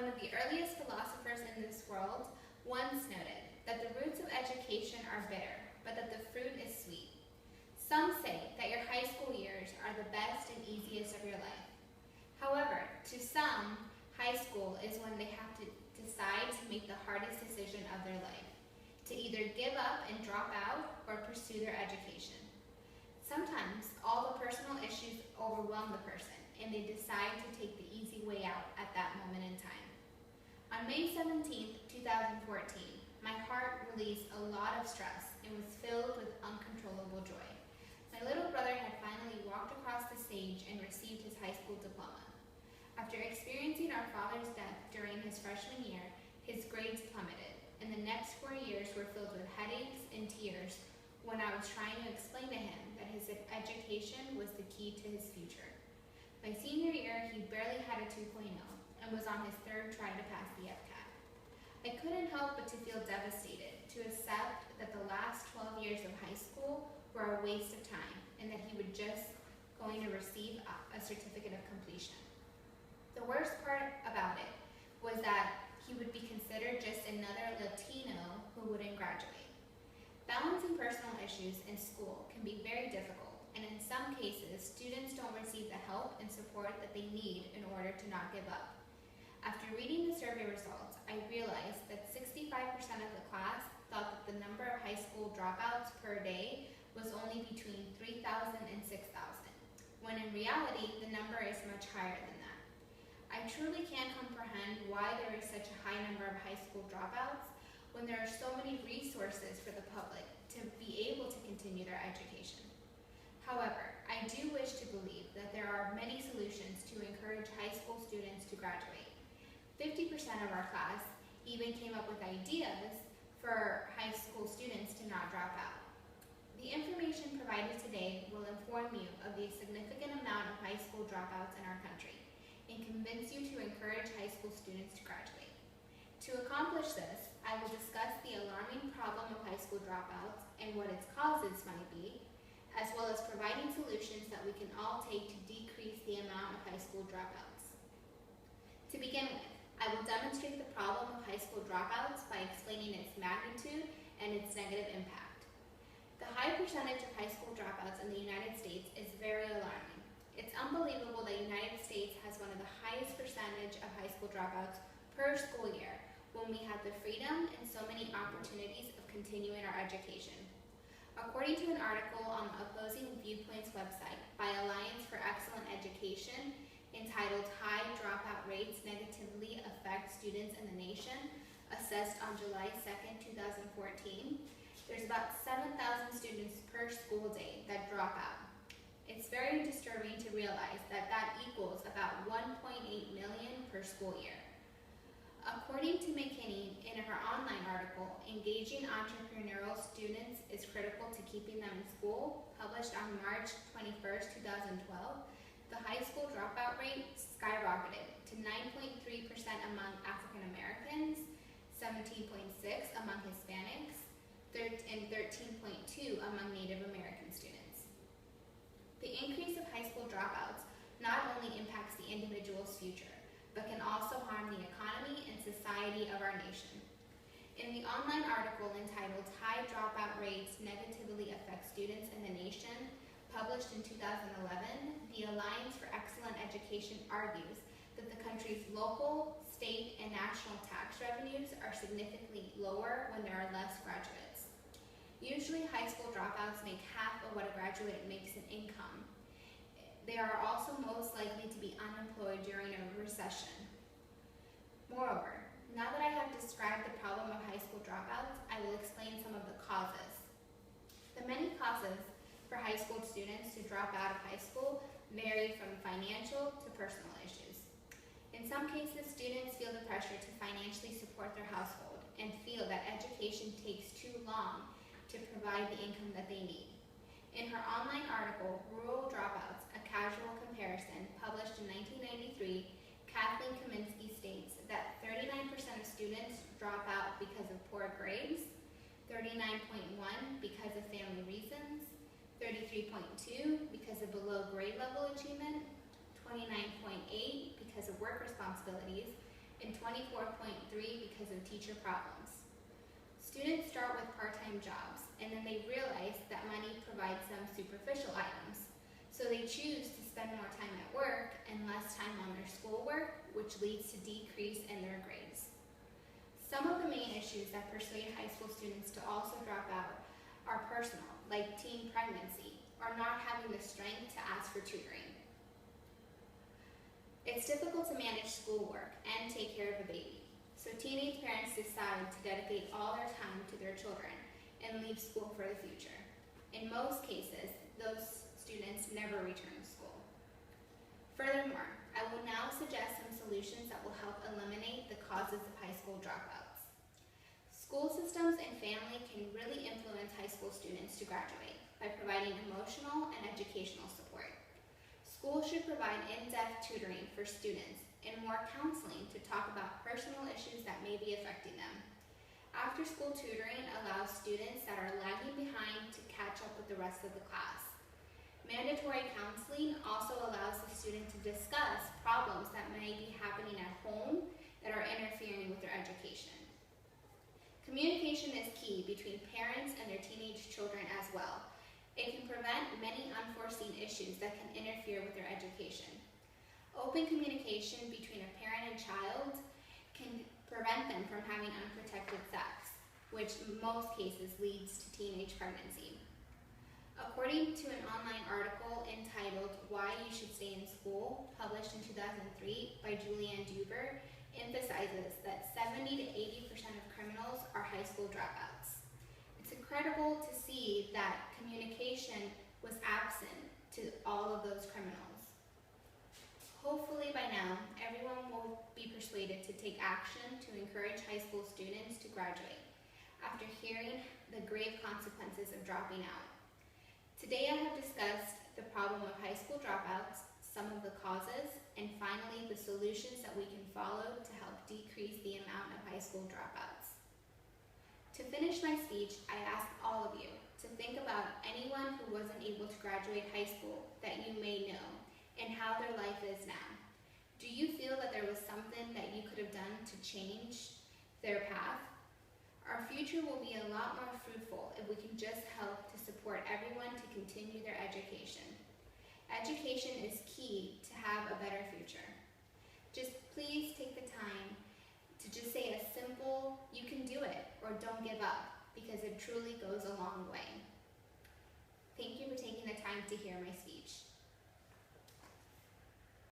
one of the earliest philosophers in this world, once noted that the roots of education are bitter, but that the fruit is sweet. Some say that your high school years are the best and easiest of your life. However, to some, high school is when they have to decide to make the hardest decision of their life, to either give up and drop out or pursue their education. Sometimes all the personal issues overwhelm the person and they decide to take the easy way out at that moment in time. On May 17, 2014, my heart released a lot of stress and was filled with uncontrollable joy. My little brother had finally walked across the stage and received his high school diploma. After experiencing our father's death during his freshman year, his grades plummeted, and the next 4 years were filled with headaches and tears when I was trying to explain to him that his education was the key to his future. My senior year, he barely had a 2.0 and was on his third try to pass the FCAT. I couldn't help but to feel devastated to accept that the last 12 years of high school were a waste of time and that he would just going to receive a certificate of completion. The worst part about it was that he would be considered just another Latino who wouldn't graduate. Balancing personal issues in school can be very difficult, and in some cases, students don't receive the help and support that they need in order to not give up. After reading the survey results, I realized that 65% of the class thought that the number of high school dropouts per day was only between 3,000 and 6,000, when in reality, the number is much higher than that. I truly can't comprehend why there is such a high number of high school dropouts when there are so many resources for the public to be able to continue their education. However, I do wish to believe that there are many solutions to encourage high school students to graduate. 50% of our class even came up with ideas for high school students to not drop out. The information provided today will inform you of the significant amount of high school dropouts in our country and convince you to encourage high school students to graduate. To accomplish this, I will discuss the alarming problem of high school dropouts and what its causes might be, as well as providing solutions that we can all take to decrease the amount of high school dropouts. To begin with, I will demonstrate the problem of high school dropouts by explaining its magnitude and its negative impact. The high percentage of high school dropouts in the United States is very alarming. It's unbelievable that the United States has one of the highest percentage of high school dropouts per school year when we have the freedom and so many opportunities of continuing our education. According to an article on the Opposing Viewpoints website by Alliance for Excellent Education entitled High Dropout Rates Negatively Affect Students in the Nation, assessed on July 2nd, 2014, there's about 7,000 students per school day that drop out. It's very disturbing to realize that that equals about 1.8 million per school year. According to McKinney, in her online article, Engaging Entrepreneurial Students is Critical to Keeping Them in School, published on March 21st, 2012, the high school dropout rate skyrocketed to 9.3% among African Americans, 17.6% among Hispanics, and 13.2% among Native American students. The increase of high school dropouts not only impacts the individual's future, but can also harm the economy and society of our nation. In the online article entitled High Dropout Rates Negatively Affect Students in the Nation, published in 2011, the Alliance for Excellent Education argues that the country's local, state, and national tax revenues are significantly lower when there are less graduates. Usually, high school dropouts make half of what a graduate makes in income. They are also most likely to be unemployed during a recession. Moreover, now that I have described the problem of high school dropouts, I will explain some of the causes. The many causes for high school students to drop out of high school vary from financial to personal issues. In some cases, students feel the pressure to financially support their household and feel that education takes too long to provide the income that they need. In her online article, Rural Dropouts, A Casual Comparison, published in 1993, Kathleen Kaminsky states that 39% of students drop out because of poor grades, 39.1% because of family reasons, 33.2% because of below grade level achievement, 29.8% because of work responsibilities, and 24.3 because of teacher problems. Students start with part-time jobs, and then they realize that money provides them superficial items. So they choose to spend more time at work and less time on their schoolwork, which leads to decrease in their grades. Some of the main issues that persuade high school students to also drop out are personal, like teen pregnancy, or not having the strength to ask for tutoring. It's difficult to manage schoolwork and take care of a baby, so teenage parents decide to dedicate all their time to their children and leave school for the future. In most cases, those students never return to school. Furthermore, I will now suggest some solutions that will help eliminate the causes of high school dropouts. School systems and family can really influence high school students to graduate by providing emotional and educational support. Schools should provide in-depth tutoring for students and more counseling to talk about personal issues that may be affecting them. After-school tutoring allows students that are lagging behind to catch up with the rest of the class. Mandatory counseling also allows the student to discuss problems that may be happening at home that are interfering with their education. Communication is key between parents and their teenage children as well. It can prevent many unforeseen issues that can interfere with their education. Open communication between a parent and child can prevent them from having unprotected sex, which in most cases leads to teenage pregnancy. According to an online article entitled Why You Should Stay in School, published in 2003 by Julianne Duber, emphasizes that 70 to 80% of criminals are high school dropouts. It's incredible to see that communication was absent to all of those criminals. Hopefully by now, everyone will be persuaded to take action to encourage high school students to graduate after hearing the grave consequences of dropping out. Today I have discussed the problem of high school dropouts, some of the causes, and finally the solutions that we can follow to help decrease the amount of high school dropouts. To finish my speech, I ask all of you to think about anyone who wasn't able to graduate high school that you may know and how their life is now. Do you feel that there was something that you could have done to change their path? Our future will be a lot more fruitful if we can just help to support everyone to continue their education. Education is key to have a better future. Just please take the time to just say a simple, "You can do it," or "Don't give up," because it truly goes a long way. Thank you for taking the time to hear my speech.